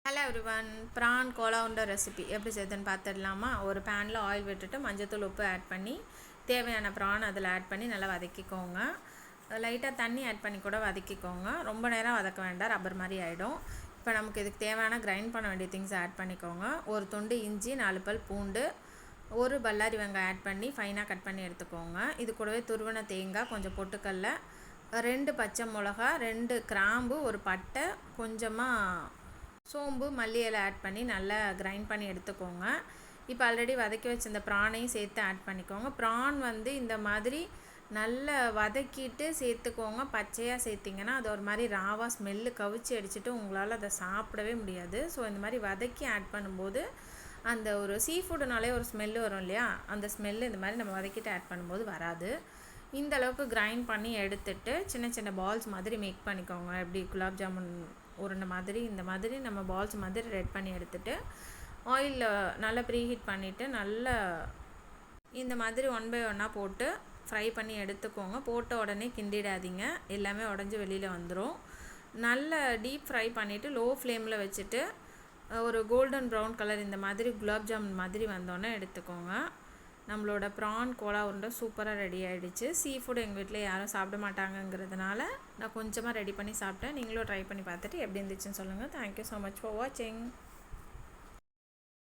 Hello everyone, PRAN Cola உருண்டை recipe எப்படி செய்யுதுன்னு பார்த்துடலாமா? ஒரு பேனில் ஆயில் விட்டுட்டு மஞ்சத்தூள் உப்பு ஆட் பண்ணி தேவையான ப்ரான் அதில் ஆட் பண்ணி நல்லா வதக்கிக்கோங்க. லைட்டாக தண்ணி ஆட் பண்ணி கூட வதக்கிக்கோங்க. ரொம்ப நேரம் வதக்க வேண்டாம், ரப்பர் மாதிரி ஆகிடும். இப்போ நமக்கு இதுக்கு தேவையான கிரைண்ட் பண்ண வேண்டிய திங்ஸ் ஆட் பண்ணிக்கோங்க. ஒரு துண்டு இஞ்சி, 4 பல் பூண்டு, ஒரு பல்லாரி வெங்காயம் ஆட் பண்ணி ஃபைனாக கட் பண்ணி எடுத்துக்கோங்க. இது கூடவே துருவன தேங்காய், கொஞ்சம் பொட்டுக்கடலை, 2 பச்சை மிளகா, 2 கிராம்பு, ஒரு பட்டை, கொஞ்சமாக சோம்பு, மல்லி இலை ஆட் பண்ணி நல்லா கிரைண்ட் பண்ணி எடுத்துக்கோங்க. இப்போ ஆல்ரெடி வதக்கி வச்ச இந்த ப்ரானையும் சேர்த்து ஆட் பண்ணிக்கோங்க. ப்ரான் இந்த மாதிரி நல்லா வதக்கிட்டு சேர்த்துக்கோங்க. பச்சையாக சேர்த்திங்கன்னா அது ஒரு மாதிரி ராவாக ஸ்மெல்லு கவிச்சி அடிச்சுட்டு உங்களால் அதை சாப்பிடவே முடியாது. ஸோ இந்த மாதிரி வதக்கி ஆட் பண்ணும்போது அந்த ஒரு சீ ஃபுட்டுனாலே ஒரு ஸ்மெல்லு வரும் இல்லையா, அந்த ஸ்மெல்லு இந்த மாதிரி நம்ம வதக்கிட்டு ஆட் பண்ணும்போது வராது. இந்த அளவுக்கு கிரைண்ட் பண்ணி எடுத்துட்டு சின்ன சின்ன பால்ஸ் மாதிரி மேக் பண்ணிக்கோங்க. எப்படி குலாப் ஜாமுன் உருண்டை மாதிரி இந்த மாதிரி நம்ம பால்ஸ் மாதிரி ரெட் பண்ணி எடுத்துகிட்டு ஆயிலில் நல்லா ப்ரீஹீட் பண்ணிவிட்டு நல்லா இந்த மாதிரி 1 by 1 போட்டு ஃப்ரை பண்ணி எடுத்துக்கோங்க. போட்ட உடனே கிண்டிடாதீங்க, எல்லாமே உடஞ்சி வெளியில் வந்துடும். நல்லா டீப் ஃப்ரை பண்ணிவிட்டு லோ ஃப்ளேமில் வச்சுட்டு ஒரு கோல்டன் ப்ரௌன் கலர் இந்த மாதிரி குலாப் ஜாமுன் மாதிரி வந்தோன்னே எடுத்துக்கோங்க. நம்மளோட ப்ரான் கோலா உருண்டை சூப்பராக ரெடி ஆகிடுச்சு. சீ ஃபுட் எங்கள் வீட்டில் யாரும் சாப்பிட மாட்டாங்கங்கிறதுனால நான் கொஞ்சமாக ரெடி பண்ணி சாப்பிட்டேன். நீங்களும் ட்ரை பண்ணி பார்த்துட்டு எப்படி இருந்துச்சுன்னு சொல்லுங்கள். தேங்க்யூ ஸோ மச் ஃபார் வாட்சிங்.